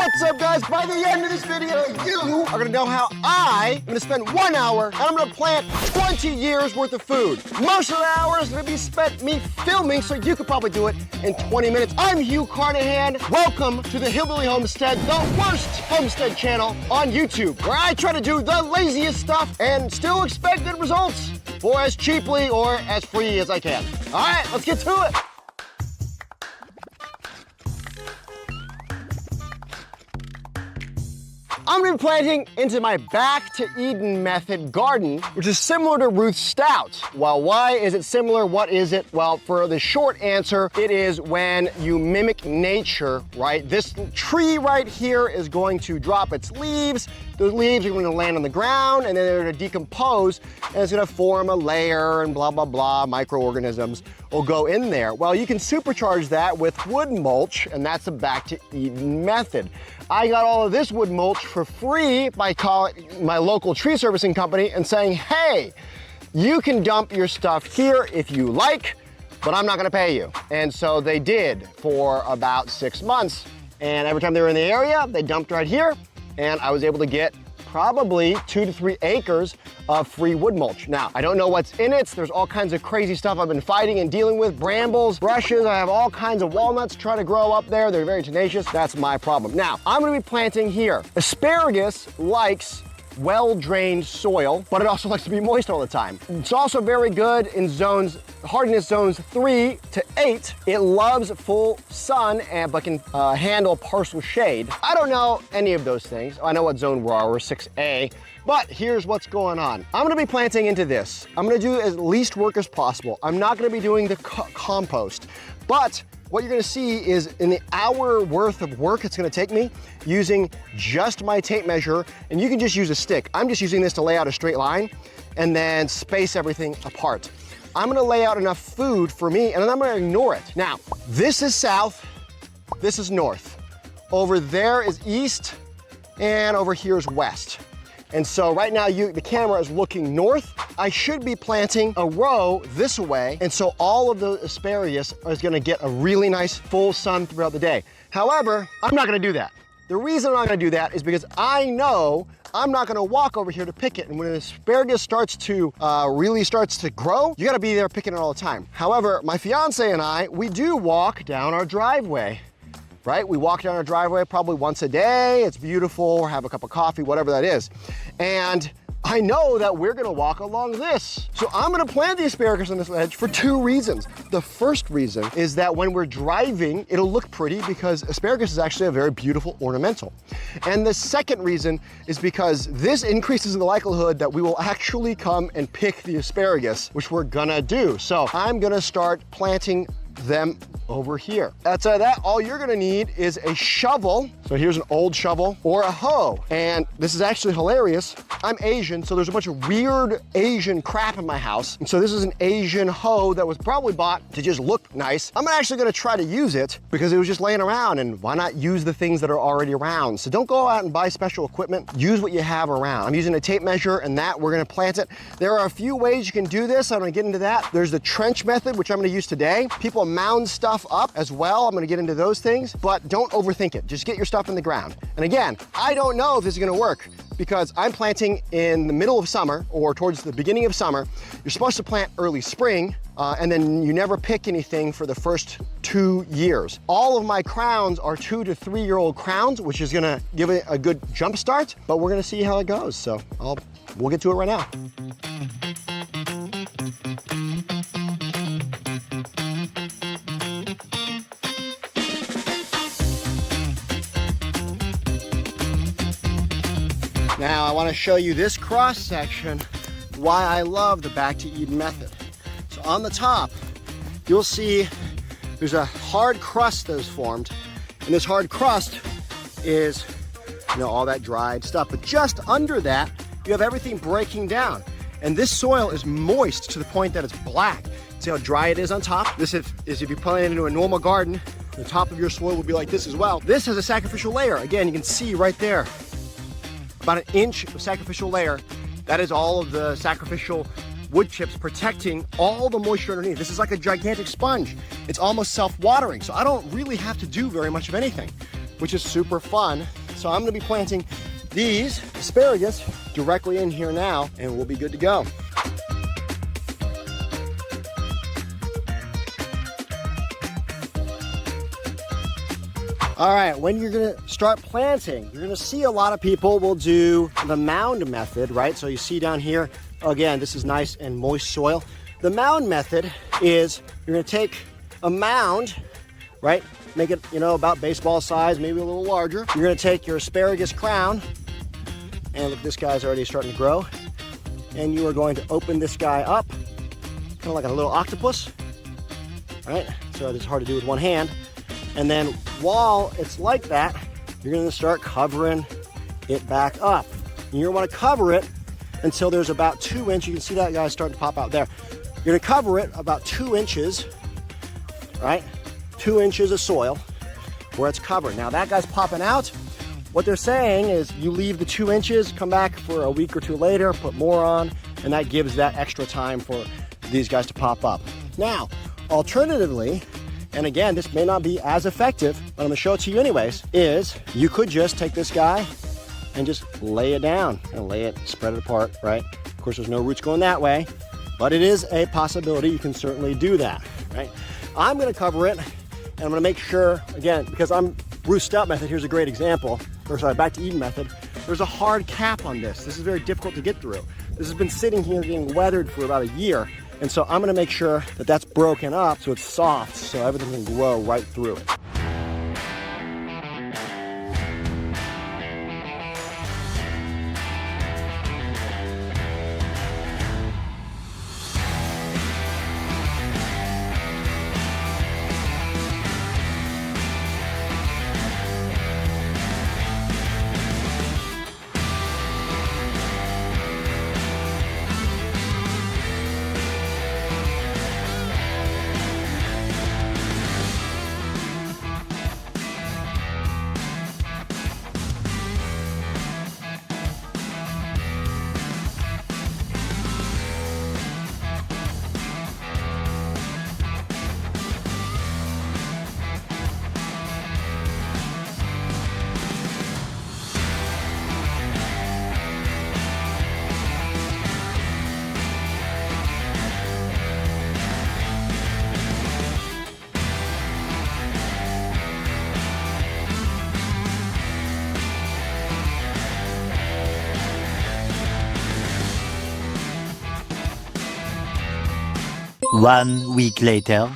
What's up, guys? By the end of this video, you are gonna know how I'm gonna spend 1 hour and I'm gonna plant 20 years worth of food. Most of the hour is gonna be spent me filming, so you could probably do it in 20 minutes. I'm Hugh Carnahan. Welcome to the Hilly Homestead, the worst homestead channel on YouTube, where I try to do the laziest stuff and still expect good results for as cheaply or as free as I can. All right, let's get to it. I'm gonna be planting into my back to Eden method garden, which is similar to Ruth's Stout. Well, why is it similar? What is it? Well, for the short answer, it is when you mimic nature, right? This tree right here is going to drop its leaves. Those leaves are going to land on the ground and then they're going to decompose and it's going to form a layer and blah, blah, blah, microorganisms will go in there. Well, you can supercharge that with wood mulch, and that's the back to Eden method. I got all of this wood mulch for free by calling my local tree servicing company and saying, hey, you can dump your stuff here if you like, but I'm not gonna pay you. And so they did for about 6 months. And every time they were in the area, they dumped right here, and I was able to get probably 2 to 3 acres of free wood mulch. Now, I don't know what's in it. There's all kinds of crazy stuff I've been fighting and dealing with, brambles, brushes. I have all kinds of walnuts trying to grow up there. They're very tenacious. That's my problem. Now, I'm gonna be planting here. Asparagus likes well-drained soil, but it also likes to be moist all the time. It's also very good in hardiness zones 3 to 8. It loves full sun but can handle partial shade. I don't know any of those things. I know what zone we're 6A, but here's what's going on. I'm gonna be planting into this. I'm gonna do as least work as possible. I'm not gonna be doing the compost, but what you're gonna see is in the hour worth of work it's gonna take me using just my tape measure, and you can just use a stick. I'm just using this to lay out a straight line and then space everything apart. I'm gonna lay out enough food for me and then I'm gonna ignore it. Now, this is south, this is north. Over there is east, and over here is west. And so right now the camera is looking north. I should be planting a row this way, and so all of the asparagus is gonna get a really nice full sun throughout the day. However, I'm not gonna do that. The reason I'm not gonna do that is because I know I'm not gonna walk over here to pick it, and when an asparagus really starts to grow, you gotta be there picking it all the time. However, my fiance and I, we do walk down our driveway. Right? We walk down our driveway probably once a day. It's beautiful, or have a cup of coffee, whatever that is. And I know that we're gonna walk along this. So I'm gonna plant the asparagus on this ledge for 2 reasons. The first reason is that when we're driving, it'll look pretty because asparagus is actually a very beautiful ornamental. And the second reason is because this increases the likelihood that we will actually come and pick the asparagus, which we're gonna do. So I'm gonna start planting them over here. Outside of that, all you're gonna need is a shovel. So here's an old shovel or a hoe. And this is actually hilarious. I'm Asian, so there's a bunch of weird Asian crap in my house. And so this is an Asian hoe that was probably bought to just look nice. I'm actually gonna try to use it because it was just laying around, and why not use the things that are already around? So don't go out and buy special equipment. Use what you have around. I'm using a tape measure, and that we're gonna plant it. There are a few ways you can do this. I'm gonna get into that. There's the trench method, which I'm gonna use today. People mound stuff up as well. I'm gonna get into those things, but don't overthink it. Just get your stuff in the ground. And again, I don't know if this is gonna work because I'm planting in the middle of summer or towards the beginning of summer. You're supposed to plant early spring, and then you never pick anything for the first 2 years. All of my crowns are 2 to 3 year old crowns, which is gonna give it a good jump start, but we're gonna see how it goes. So we'll get to it right now. Now I want to show you this cross section, why I love the back to Eden method. So on the top, you'll see there's a hard crust that is formed, and this hard crust is, all that dried stuff. But just under that, you have everything breaking down, and this soil is moist to the point that it's black. See how dry it is on top? This is if you plant it into a normal garden, the top of your soil will be like this as well. This has a sacrificial layer. Again, you can see right there, about 1 inch of sacrificial layer. That is all of the sacrificial wood chips protecting all the moisture underneath. This is like a gigantic sponge. It's almost self-watering, so I don't really have to do very much of anything. which is super fun. So I'm gonna be planting these asparagus directly in here now, and we'll be good to go. All right, when you're gonna start planting, you're gonna see a lot of people will do the mound method, right? So you see down here, again, this is nice and moist soil. The mound method is you're gonna take a mound, right? Make it, about baseball size, maybe a little larger. You're gonna take your asparagus crown, and look, this guy's already starting to grow. And you are going to open this guy up, kind of like a little octopus, right? So it's hard to do with one hand. And then while it's like that, you're gonna start covering it back up. And you're gonna wanna cover it until there's about 2 inches. You can see that guy starting to pop out there. You're gonna cover it about 2 inches, right? 2 inches of soil where it's covered. Now that guy's popping out. What they're saying is you leave the 2 inches, come back for a week or two later, put more on, and that gives that extra time for these guys to pop up. Now, alternatively, and again, this may not be as effective, but I'm gonna show it to you anyways, is you could just take this guy and just lay it down and lay it, spread it apart, right? Of course, there's no roots going that way, but it is a possibility. You can certainly do that, right? I'm gonna cover it, and I'm gonna make sure, again, because I'm root stout method, here's a great example, or sorry, back to Eden method, there's a hard cap on this. This is very difficult to get through. This has been sitting here getting weathered for about a year. And so I'm gonna make sure that that's broken up so it's soft so everything can grow right through it. One week later.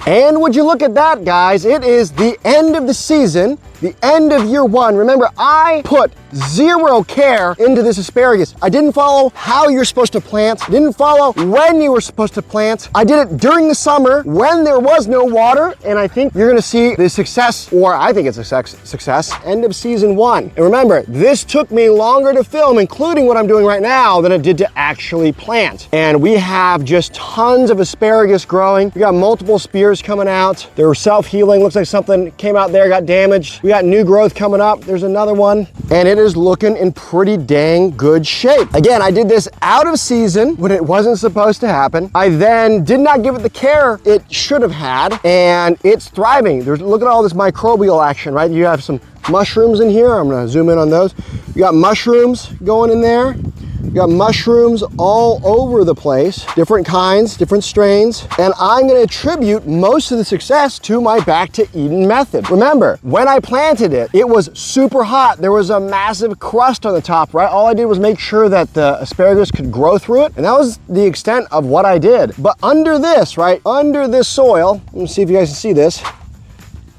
And would you look at that, guys? It is the end of the season, the end of year one. Remember, I put zero care into this asparagus. I didn't follow how you're supposed to plant, didn't follow when you were supposed to plant. I did it during the summer when there was no water, and I think you're gonna see the success, or I think it's a success, end of season one. And remember, this took me longer to film, including what I'm doing right now, than it did to actually plant. And we have just tons of asparagus growing. We got multiple spears coming out. They're self-healing. Looks like something came out there, got damaged. We got new growth coming up. There's another one, and it is looking in pretty dang good shape. Again, I did this out of season when it wasn't supposed to happen. I then did not give it the care it should have had, and it's thriving. Look at all this microbial action, right? You have some mushrooms in here. I'm gonna zoom in on those. You got mushrooms going in there. You got mushrooms all over the place, different kinds, different strains, and I'm gonna attribute most of the success to my back to Eden method. Remember, when I planted it, it was super hot. There was a massive crust on the top, right? All I did was make sure that the asparagus could grow through it, and that was the extent of what I did. But under this, right, under this soil, let me see if you guys can see this,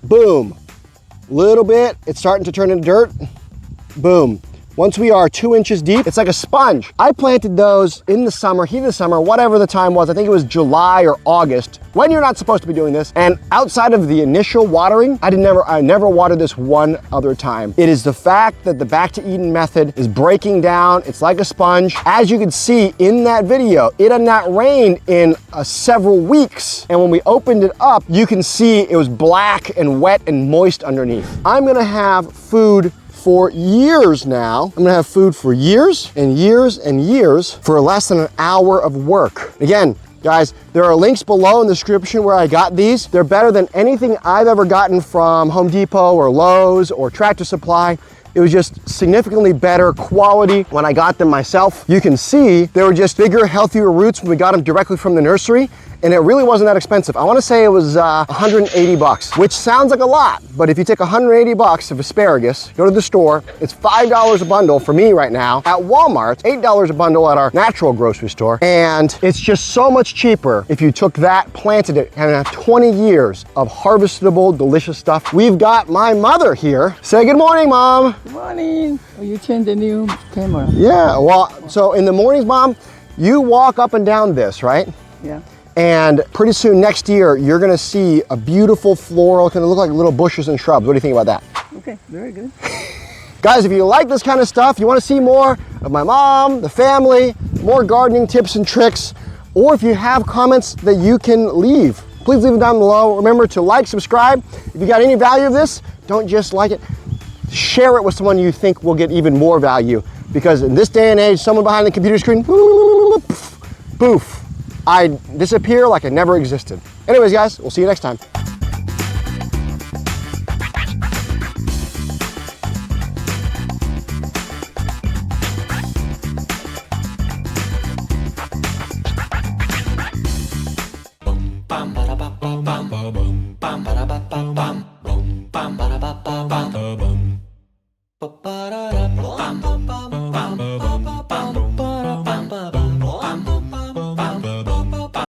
boom, little bit, it's starting to turn into dirt, boom. once we are 2 inches deep, it's like a sponge. I planted those in the summer, heat of the summer, whatever the time was. I think it was July or August, when you're not supposed to be doing this. And outside of the initial watering, I never watered this one other time. It is the fact that the Back to Eden method is breaking down. It's like a sponge. As you can see in that video, it had not rained in several weeks. And when we opened it up, you can see it was black and wet and moist underneath. I'm gonna have food for years now. I'm gonna have food for years and years and years for less than an hour of work. Again, guys, there are links below in the description where I got these. They're better than anything I've ever gotten from Home Depot or Lowe's or Tractor Supply. It was just significantly better quality when I got them myself. You can see they were just bigger, healthier roots when we got them directly from the nursery, and it really wasn't that expensive. I wanna say it was 180 bucks, which sounds like a lot, but if you take 180 bucks of asparagus, go to the store, it's $5 a bundle for me right now. At Walmart, it's $8 a bundle at our natural grocery store, and it's just so much cheaper if you took that, planted it, and have 20 years of harvestable, delicious stuff. We've got my mother here. Say good morning, Mom. Good morning. Oh, you changed the new camera. Yeah, well, so in the mornings, Mom, you walk up and down this, right? Yeah. And pretty soon next year, you're gonna see a beautiful floral, gonna look like little bushes and shrubs. What do you think about that? Okay, very good. Guys, if you like this kind of stuff, you wanna see more of my mom, the family, more gardening tips and tricks, or if you have comments that you can leave, please leave them down below. Remember to like, subscribe. If you got any value of this, don't just like it, share it with someone you think will get even more value. Because in this day and age, someone behind the computer screen, poof, I disappear like I never existed. Anyways, guys, we'll see you next time. Bum ba da ba ba bum ba da ba bum